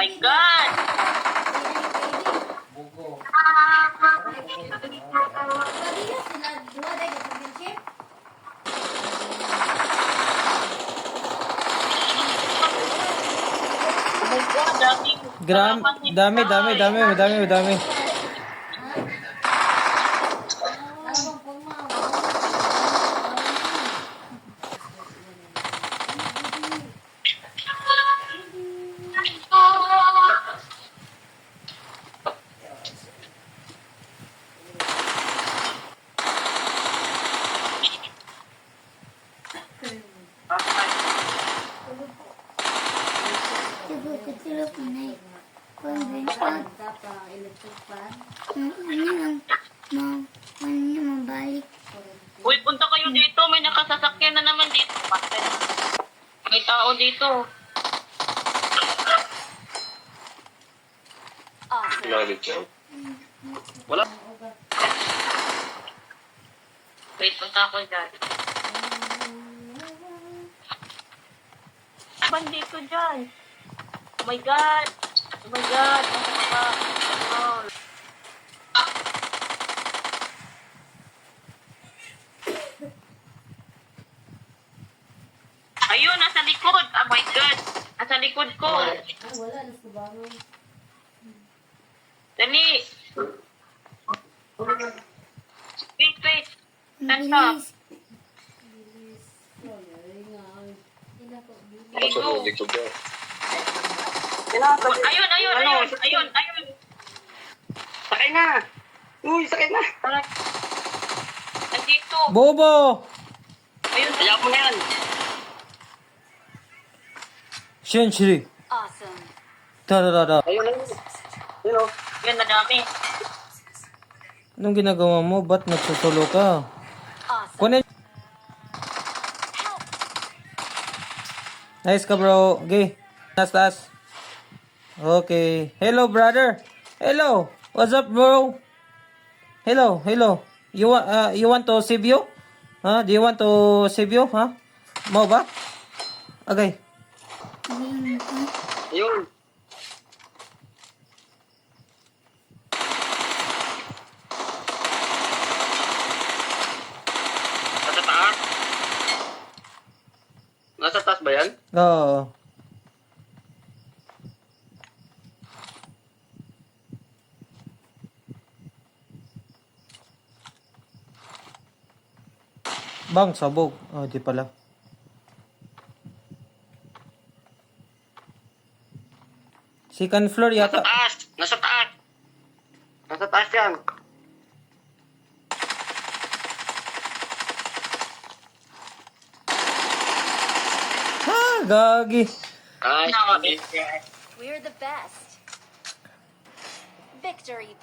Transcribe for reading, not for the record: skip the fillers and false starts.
My God! Oh my God, Dami. Uy, punta kayo dito. May nakasasakyan na naman dito. May tao dito. Wala. Wait, punta ako dyan. Bandito dyan. Oh my God. Oh my God. Oh. Ayun, nasa likod. Oh my God. Nasa likod ko. Dali. Wait. Stand up. Ligo. Ayun. Sakay na. Uy, sakay na. Nandito. Bobo! Ayun. Kaya mo na yan. Shenshiri. Da. Ayun na yun. Yun o. Yan, madami. Anong ginagawa mo? Ba't nagsusulo ka? Kunin. Nice ka, bro. Okay. Taas. Okay. Hello, brother. Hello. What's up, bro? Hello. You want to save you? Huh? Do you want to save you? Huh? Mau ba? Okay. Ayun. Nasa taas? Nasa taas ba yan? Oo. Bang, sabog. Oh, di pala. Second floor Nasa yata. taas. Nasa taas. Nasa taas yan. Ah, gagi. Ay, Nakakabit. We're the best. Victory.